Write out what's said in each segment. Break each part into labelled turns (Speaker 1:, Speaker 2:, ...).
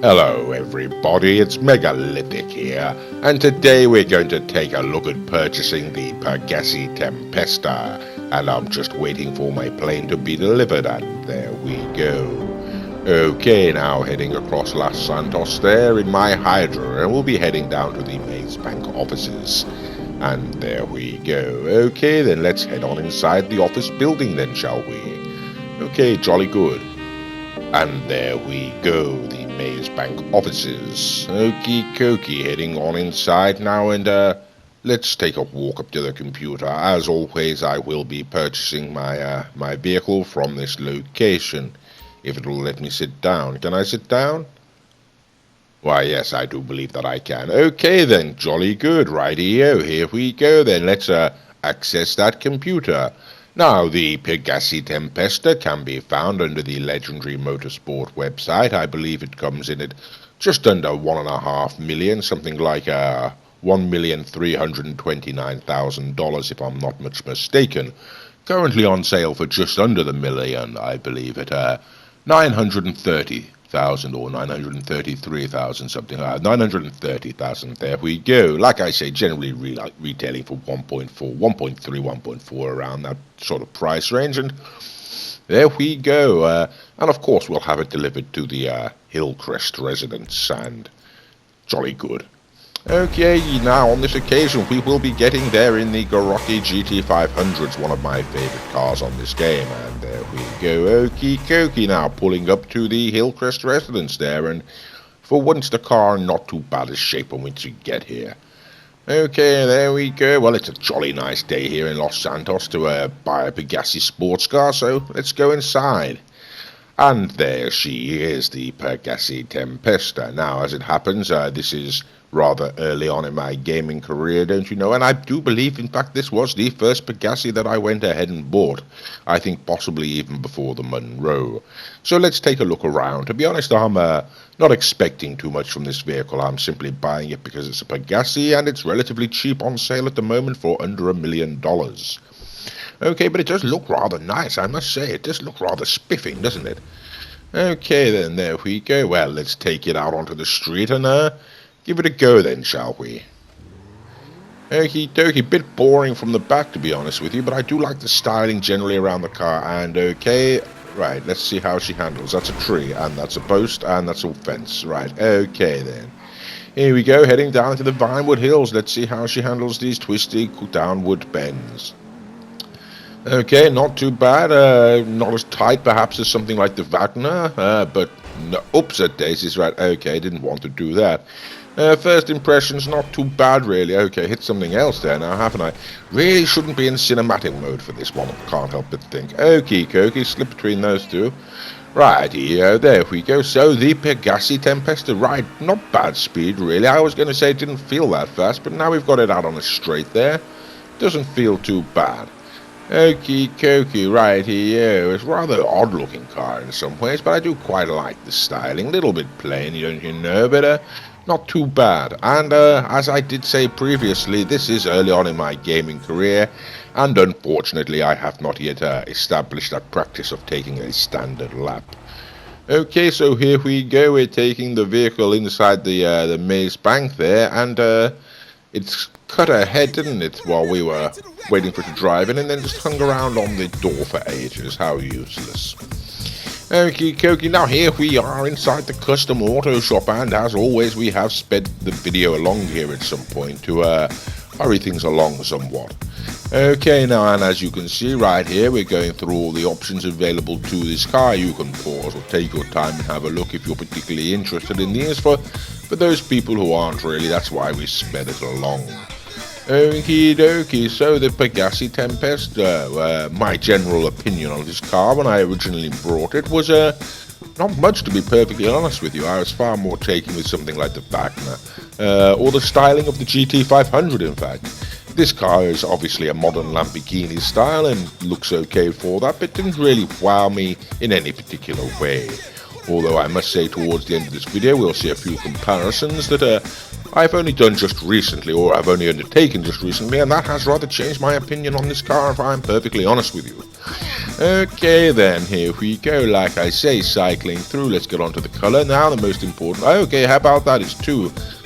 Speaker 1: Hello everybody, it's Megalithic here, and today we're going to take a look at purchasing the Pegassi Tempesta, and I'm just waiting for my plane to be delivered, and there we go. Okay, now heading across Los Santos there in my Hydra, and we'll be heading down to the Maze Bank offices. And there we go. Okay, then let's head on inside the office building then, shall we? Okay, jolly good. And there we go, the Maze Bank offices. Okie dokie, heading on inside now, and let's take a walk up to the computer. As always, I will be purchasing my my vehicle from this location. If it'll let me sit down. Can I sit down? Why, yes, I do believe that I can. Okay then, jolly good, righty-o. Here we go then, let's access that computer. Now, the Pegassi Tempesta can be found under the Legendary Motorsport website. I believe it comes in at just under $1.5 million, something like $1,329,000 if I'm not much mistaken. Currently on sale for just under the million, I believe, at $930,000 or $933,000, something like that. $930,000, there we go. Like I say, generally retailing for 1.4, 1.3, 1.4, around that sort of price range. And there we go. And of course, we'll have it delivered to the Hillcrest residence, and jolly good. Okay, now on this occasion we will be getting there in the Garocki GT500, one of my favourite cars on this game, and there we go. Okie dokie, now pulling up to the Hillcrest residence there, and for once the car not too bad a shape on which to get here. Okay, there we go. Well, it's a jolly nice day here in Los Santos to buy a Pegassi sports car, so let's go inside. And there she is, the Pegassi Tempesta. Now, as it happens, this is rather early on in my gaming career, don't you know? And I do believe, in fact, this was the first Pegassi that I went ahead and bought. I think possibly even before the Monroe. So let's take a look around. To be honest, I'm not expecting too much from this vehicle. I'm simply buying it because it's a Pegassi and it's relatively cheap on sale at the moment for under $1 million. Okay, but it does look rather nice, I must say. It does look rather spiffing, doesn't it? Okay, then, there we go. Well, let's take it out onto the street and give it a go then, shall we? Okie dokie, bit boring from the back, to be honest with you, but I do like the styling generally around the car. And okay, right, let's see how she handles. That's a tree, and that's a post, and that's a fence. Right, okay then. Here we go, heading down to the Vinewood Hills. Let's see how she handles these twisty downward bends. Okay, not too bad. Not as tight, perhaps, as something like the Wagner, but no, oops, at daisies, right? Okay, didn't want to do that. First impressions, not too bad, really. Okay, hit something else there now, haven't I? Really shouldn't be in cinematic mode for this one. Can't help but think. Okie dokie, slip between those two. Righty-o, there we go. So, the Pegassi Tempesta, right, not bad speed, really. I was going to say it didn't feel that fast, but now we've got it out on a straight there. Doesn't feel too bad. Okie dokie, righty-o. It's a rather odd-looking car in some ways, but I do quite like the styling. A little bit plain, don't you know, but not too bad. And as I did say previously, this is early on in my gaming career, and unfortunately I have not yet established that practice of taking a standard lap. Okay, so here we go. We're taking the vehicle inside the Maze Bank there, and it's cut ahead, didn't it, while we were waiting for it to drive in, and then just hung around on the door for ages. How useless. Okie dokie, now here we are inside the custom auto shop, and as always we have sped the video along here at some point to hurry things along somewhat. Okay, now, and as you can see right here, we're going through all the options available to this car. You can pause or take your time and have a look if you're particularly interested in these. For those people who aren't really, that's why we sped it along. Okie dokie, so the Pegassi Tempesta, my general opinion on this car when I originally brought it was not much, to be perfectly honest with you. I was far more taken with something like the Wagner, or the styling of the GT500 in fact. This car is obviously a modern Lamborghini style and looks okay for that, but didn't really wow me in any particular way. Although I must say towards the end of this video we'll see a few comparisons that I've only done just recently, or I've only undertaken just recently, and that has rather changed my opinion on this car, if I'm perfectly honest with you. Okay then, here we go, like I say, cycling through. Let's get on to the colour now, the most important. Okay, how about that?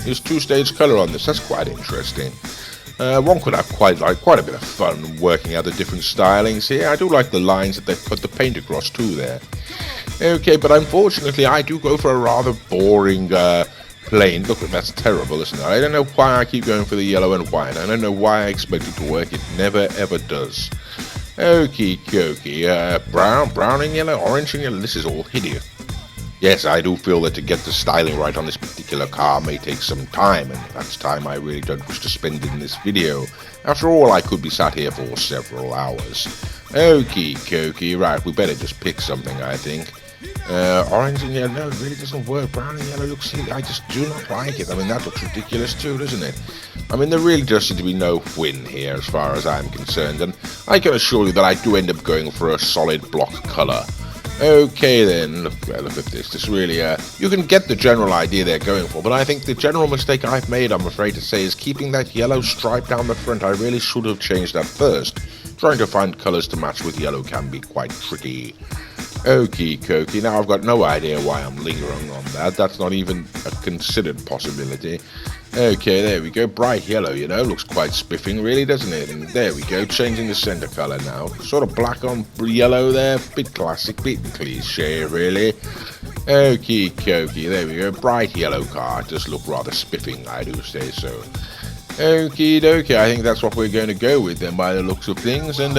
Speaker 1: There's two-stage colour on this. That's quite interesting. One could have quite a bit of fun working out the different stylings here. I do like the lines that they've put the paint across too there. Okay, but unfortunately I do go for a rather boring plain. Look, that's terrible, isn't it? I don't know why I keep going for the yellow and white. I don't know why I expect it to work. It never ever does. Okie dokie, brown and yellow, orange and yellow. This is all hideous. Yes, I do feel that to get the styling right on this particular car may take some time, and that's time I really don't wish to spend in this video. After all, I could be sat here for several hours. Okie dokie, right, we better just pick something, I think. Orange and yellow, no, it really doesn't work. Brown and yellow looks, I just do not like it. I mean, that looks ridiculous too, doesn't it? I mean, there really does seem to be no win here as far as I'm concerned, and I can assure you that I do end up going for a solid block colour. Okay then, look at this. This really, you can get the general idea they're going for, but I think the general mistake I've made, I'm afraid to say, is keeping that yellow stripe down the front. I really should have changed that first. Trying to find colours to match with yellow can be quite tricky. Okie dokie, now I've got no idea why I'm lingering on that. That's not even a considered possibility. Okay, there we go, bright yellow, you know, looks quite spiffing really, doesn't it? And there we go, changing the centre colour now. Sort of black on yellow there, bit classic, bit cliche really. Okie dokie, there we go, bright yellow car, just look rather spiffing, I do say so. Okie dokie, I think that's what we're going to go with then by the looks of things, and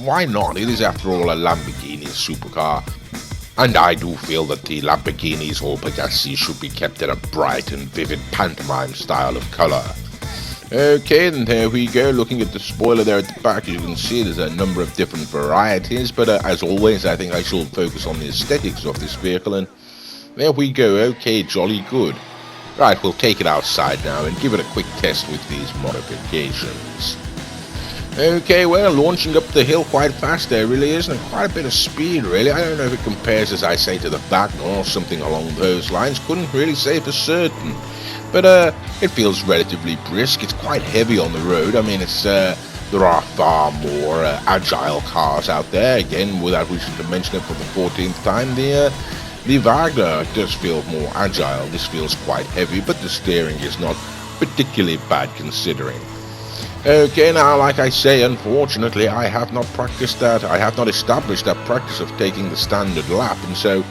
Speaker 1: why not? It is after all a Lamborghini supercar. And I do feel that the Lamborghinis or Pegassi should be kept in a bright and vivid pantomime style of colour. Okay, then there we go, looking at the spoiler there at the back, as you can see there's a number of different varieties, but as always I think I shall focus on the aesthetics of this vehicle, and there we go, okay, jolly good. Right, we'll take it outside now and give it a quick test with these modifications. Okay, well, launching up the hill quite fast there really is, and quite a bit of speed really. I don't know if it compares, as I say, to the back or something along those lines. Couldn't really say for certain. But it feels relatively brisk. It's quite heavy on the road. I mean, it's there are far more agile cars out there. Again, without wishing to mention it for the 14th time, the Wagner does feel more agile. This feels quite heavy, but the steering is not particularly bad considering. Okay, now, like I say, unfortunately, I have not practiced that. I have not established that practice of taking the standard lap, and so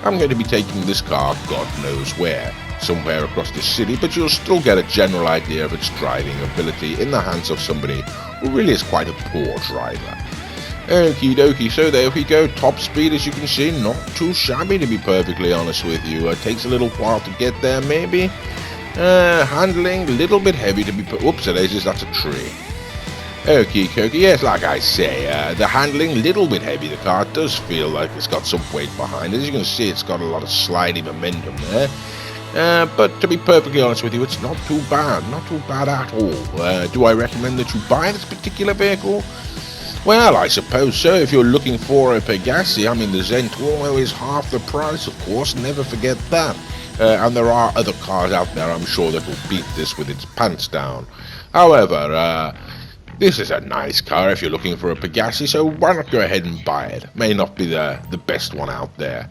Speaker 1: I'm going to be taking this car God knows where, somewhere across the city, but you'll still get a general idea of its driving ability in the hands of somebody who really is quite a poor driver. Okie dokie, so there we go, top speed, as you can see, not too shabby to be perfectly honest with you. It takes a little while to get there maybe. Handling, a little bit heavy to be put. Oops, it is, that's a tree. Okie dokie, yes, like I say, the handling, a little bit heavy. The car does feel like it's got some weight behind it. As you can see, it's got a lot of sliding momentum there. But to be perfectly honest with you, it's not too bad at all. Do I recommend that you buy this particular vehicle? Well, I suppose so. If you're looking for a Pegassi, I mean, the Zentorno is half the price, of course, never forget that. And there are other cars out there, I'm sure, that will beat this with its pants down. However, this is a nice car if you're looking for a Pegassi, so why not go ahead and buy it? May not be the best one out there.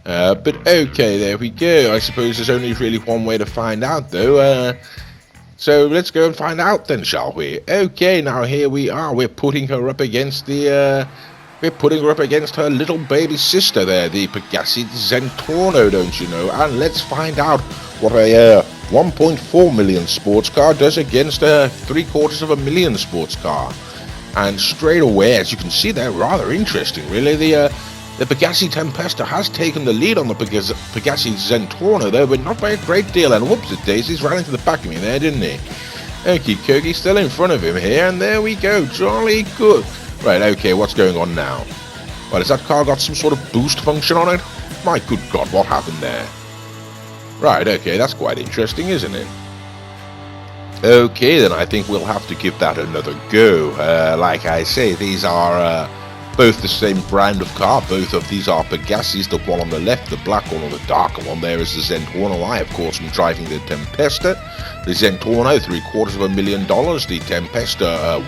Speaker 1: But okay, there we go. I suppose there's only really one way to find out, though. So let's go and find out then, shall we? Okay, now here we are. We're putting her up against her little baby sister there, the Pegassi Zentorno, don't you know? And let's find out what a 1.4 million sports car does against a 750,000 sports car. And straight away, as you can see, they're rather interesting, really. The Pegassi Tempesta has taken the lead on the Pegassi Zentorno, though, but not by a great deal. And whoops, it daisies ran into the back of me there, didn't he? Okie dokie, still in front of him here, and there we go, jolly good. Right, okay, what's going on now? Well, has that car got some sort of boost function on it? My good God, what happened there? Right, okay, that's quite interesting, isn't it? Okay, then I think we'll have to give that another go. Like I say, these are both the same brand of car. Both of these are Pegassis. The one on the left, the black one, or the darker one there, is the Zentorno. I, of course, am driving the Tempesta. The Zentorno, $750,000. The Tempesta,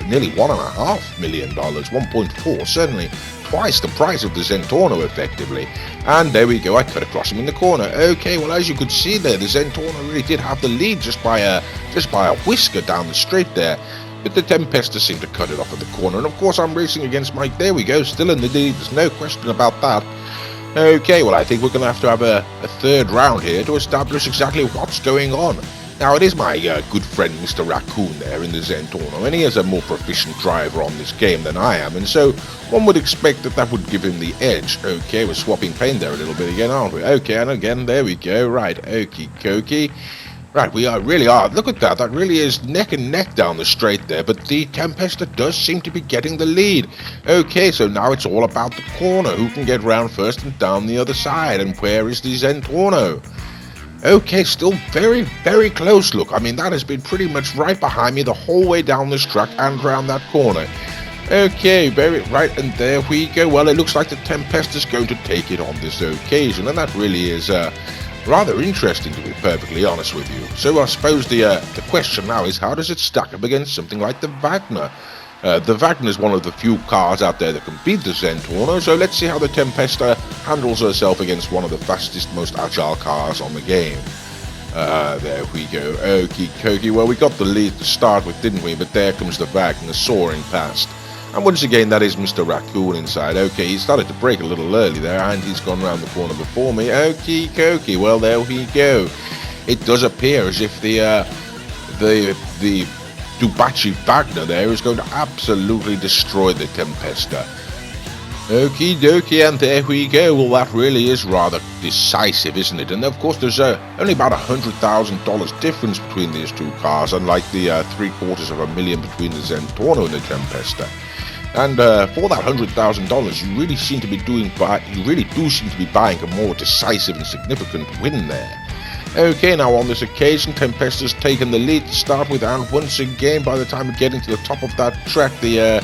Speaker 1: nearly $1.5 million, 1.4, certainly twice the price of the Zentorno, effectively. And there we go, I cut across him in the corner. Okay, well, as you could see there, the Zentorno really did have the lead just by a whisker down the straight there. But the Tempesta seemed to cut it off at the corner, and of course I'm racing against Mike. There we go, still in the lead, there's no question about that. Okay, well, I think we're going to have a third round here to establish exactly what's going on. Now, it is my good friend Mr. Raccoon there in the Zentorno, and he is a more proficient driver on this game than I am, and so one would expect that would give him the edge. Okay, we're swapping paint there a little bit again, aren't we? Okay, and again, there we go, right, okie dokie. Right, we really are. Look at that. That really is neck and neck down the straight there. But the Tempesta does seem to be getting the lead. Okay, so now it's all about the corner. Who can get round first and down the other side? And where is the Zentorno? Okay, still very, very close. Look, I mean, that has been pretty much right behind me the whole way down this track and round that corner. Okay, very right, and there we go. Well, it looks like the Tempesta's going to take it on this occasion. And that really is rather interesting, to be perfectly honest with you. So I suppose the question now is, how does it stack up against something like the Wagner? The Wagner is one of the few cars out there that can beat the Zentorno, so let's see how the Tempesta handles herself against one of the fastest, most agile cars on the game. There we go, okie dokie. Well, we got the lead to start with, didn't we? But there comes the Wagner soaring past. And once again, that is Mr. Raccoon inside. Okay, he started to brake a little early there, and he's gone round the corner before me. Okie dokie, well, there we go. It does appear as if the Pegassi Wagner there is going to absolutely destroy the Tempesta. Okie dokie, and there we go. Well, that really is rather decisive, isn't it? And of course, there's only about $100,000 difference between these two cars, unlike the $750,000 between the Zentorno and the Tempesta. And for that $100,000, you really do seem to be buying a more decisive and significant win there. Okay, now on this occasion, Tempesta's taken the lead to start with, and once again, by the time we're getting to the top of that track, the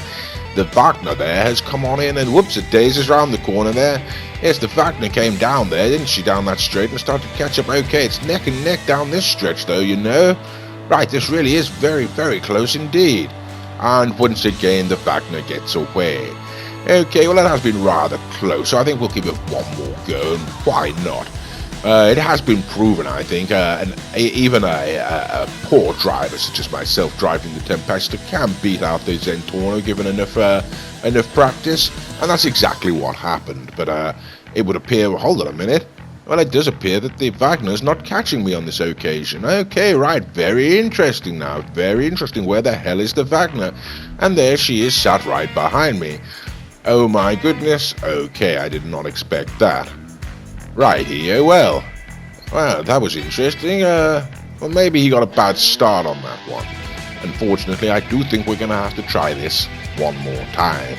Speaker 1: Wagner there has come on in, and whoops, it daisies round the corner there. Yes, the Wagner came down there, didn't she, down that straight, and started to catch up. Okay, it's neck and neck down this stretch, though, you know. Right, this really is very, very close indeed. And once again, the Wagner gets away. Okay, well, that has been rather close, so I think we'll give it one more go, and why not? It has been proven, I think, and even a poor driver such as myself driving the Tempesta can beat out the Zentorno given enough practice, and that's exactly what happened. But it would appear, hold on a minute, well, it does appear that the Wagner's not catching me on this occasion. Okay, right, very interesting now, very interesting. Where the hell is the Wagner? And there she is, sat right behind me. Oh my goodness, okay, I did not expect that. Right here, well, that was interesting. Well, maybe he got a bad start on that one. Unfortunately, I do think we're going to have to try this one more time.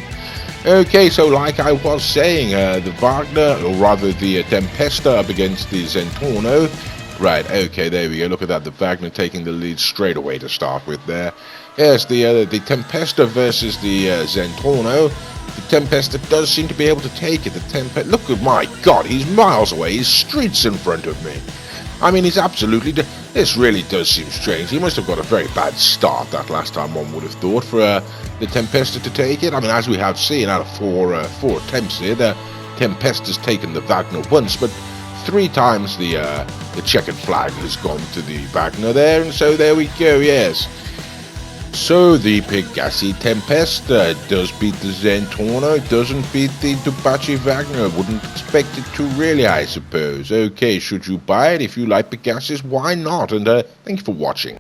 Speaker 1: Okay, so like I was saying, the Wagner, or rather the Tempesta up against the Zentorno. Right, okay, there we go. Look at that, the Wagner taking the lead straight away to start with there. Yes, the Tempesta versus the Zentorno. The Tempesta does seem to be able to take it. Look at my God, he's miles away. He's streets in front of me. I mean, he's absolutely... This really does seem strange. He must have got a very bad start that last time, one would have thought, for the Tempesta to take it. I mean, as we have seen, out of four attempts here, the Tempesta's taken the Wagner once, but 3 times the checkered flag has gone to the Wagner there, and so there we go, yes. So the Pegassi Tempesta does beat the Zentorno, doesn't beat the Pegassi Wagner. Wouldn't expect it to really, I suppose. Okay, should you buy it? If you like Pegassis, why not? And thank you for watching.